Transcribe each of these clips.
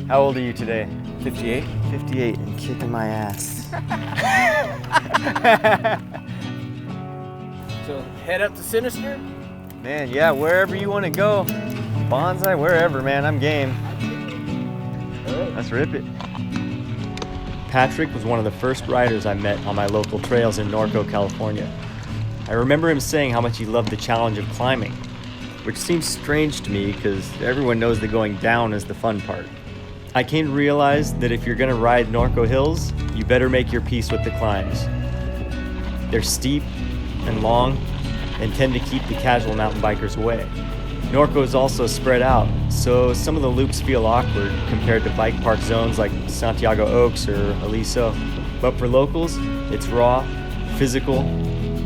How old are you today? 58. 58 and kicking my ass. So head up to Sinister? Man, yeah, wherever you want to go. Bonsai, wherever, man, I'm game. All right. Let's rip it. Patrick was one of the first riders I met on my local trails in Norco, California. I remember him saying how much he loved the challenge of climbing, which seems strange to me because everyone knows that going down is the fun part. I came to realize that if you're gonna ride Norco hills, you better make your peace with the climbs. They're steep and long and tend to keep the casual mountain bikers away. Norco is also spread out, so some of the loops feel awkward compared to bike park zones like Santiago Oaks or Aliso. But for locals, it's raw, physical,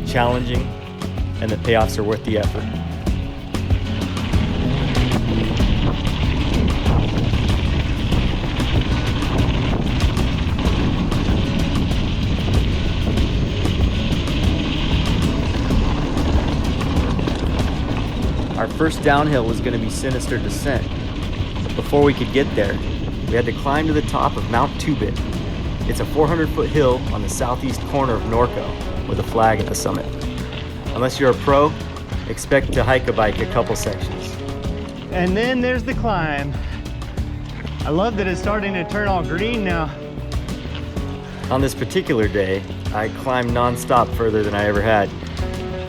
challenging, and the payoffs are worth the effort. Our first downhill was going to be Sinister Descent, but before we could get there, we had to climb to the top of Mount Tubit. It's a 400-foot hill on the southeast corner of Norco with a flag at the summit. Unless you're a pro, expect to hike a bike a couple sections. And then there's the climb. I love that it's starting to turn all green now. On this particular day, I climbed non-stop further than I ever had,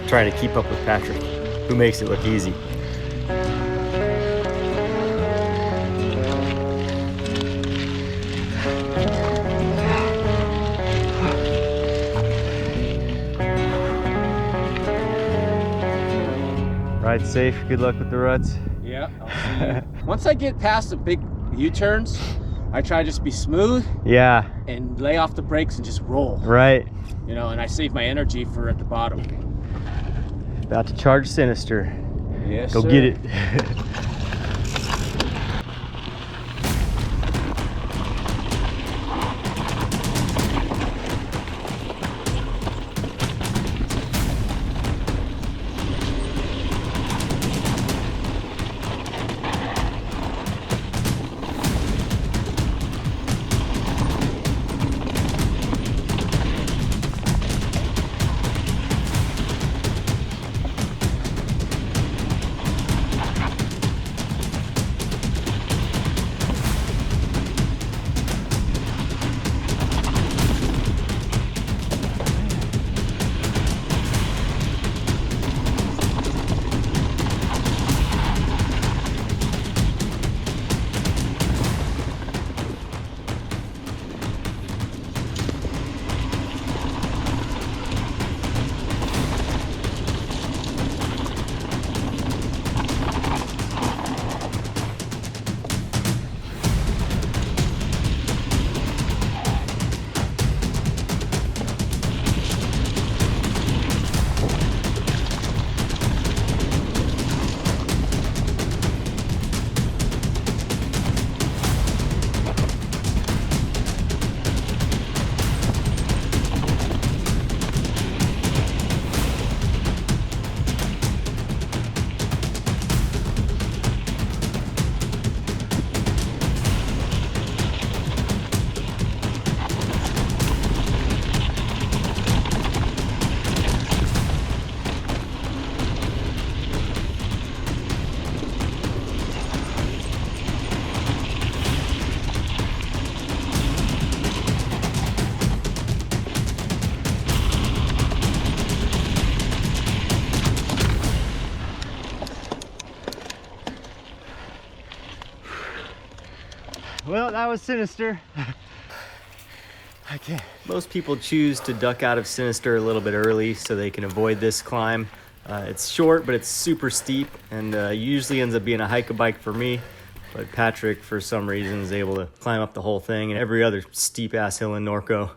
trying to keep up with Patrick, who makes it look easy. Ride safe, good luck with the ruts. Yeah, I'll see you. Once I get past the big U-turns, I try to just be smooth Yeah, and lay off the brakes and just roll. right. You know, and I save my energy for at the bottom. About to charge Sinister. Yes, Go sir. get it. Well, that was Sinister. I can't. Most people choose to duck out of Sinister a little bit early so they can avoid this climb. It's short, but it's super steep, and usually ends up being a hike-a-bike for me. But Patrick, for some reason, is able to climb up the whole thing and every other steep-ass hill in Norco.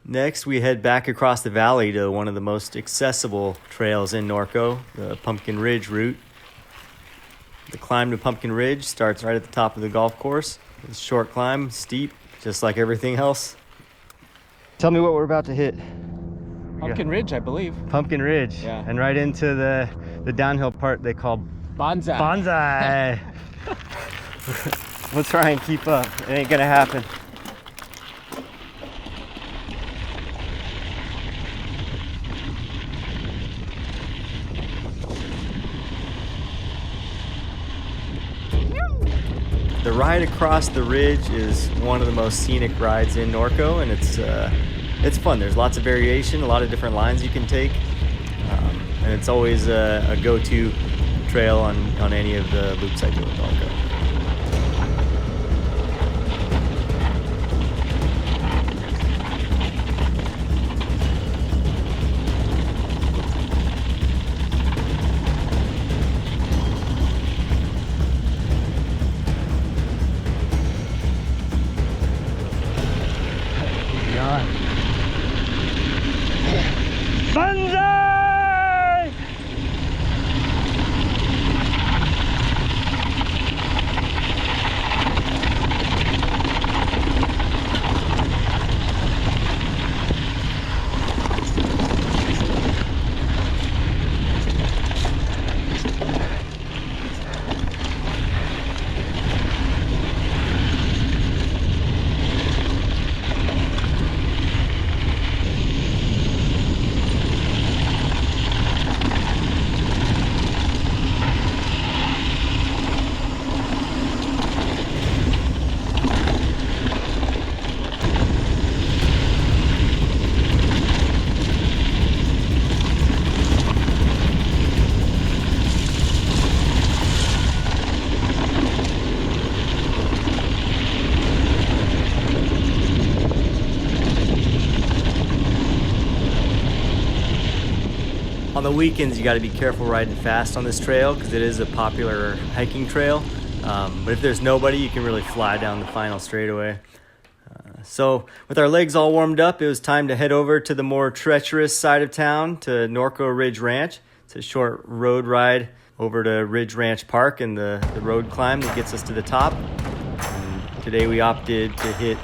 Next, we head back across the valley to one of the most accessible trails in Norco, the Pumpkin Ridge route. The climb to Pumpkin Ridge starts right at the top of the golf course. It's a short climb, steep, just like everything else. Tell me what we're about to hit. Pumpkin Ridge, I believe. Pumpkin Ridge. Yeah. And right into the downhill part they call Bonsai. Bonsai. We'll try and keep up. It ain't gonna happen. The ride across the ridge is one of the most scenic rides in Norco, and it's fun. There's lots of variation, a lot of different lines you can take, and it's always a go-to trail on any of the loops I do in Norco. Banzai! On the weekends, you got to be careful riding fast on this trail because it is a popular hiking trail. But if there's nobody, you can really fly down the final straightaway. So with our legs all warmed up, it was time to head over to the more treacherous side of town to Norco Ridge Ranch. It's a short road ride over to Ridge Ranch Park and the road climb that gets us to the top. And today we opted to hit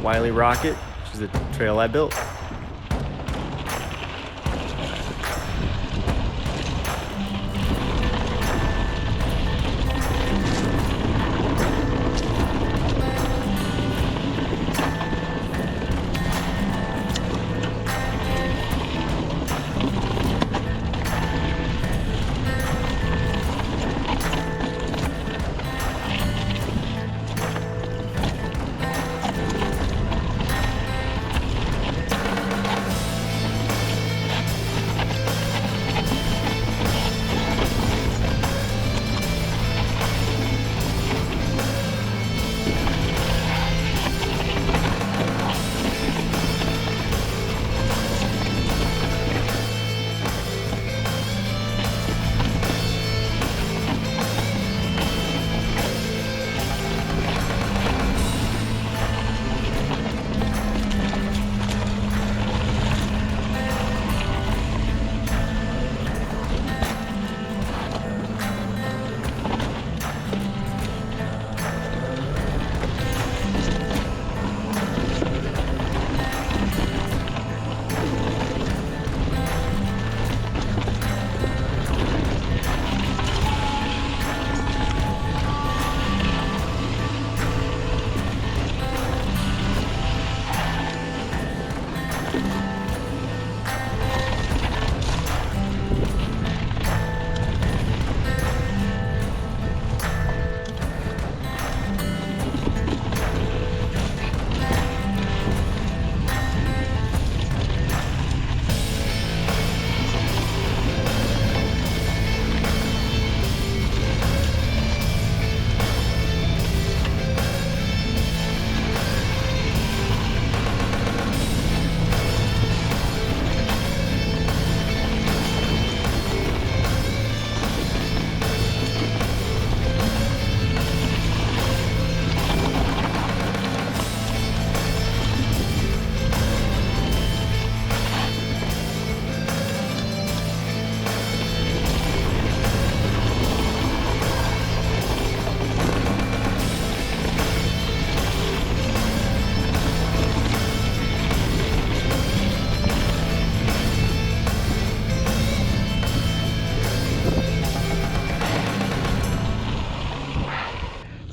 Wiley Rocket, which is a trail I built.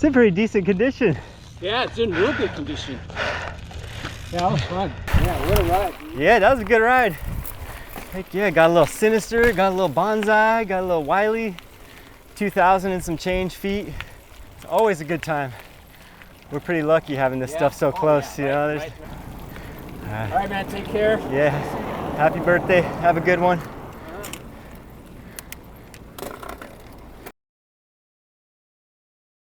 It's in pretty decent condition. Yeah, it's in real good condition. Yeah, that was fun. Yeah, what a ride, dude. Yeah, that was a good ride. Heck yeah, got a little Sinister, got a little Bonsai, got a little Wiley, 2,000 and some change feet. It's always a good time. We're pretty lucky having this stuff so close, you know. All right, man, take care. Yeah, happy birthday. Have a good one.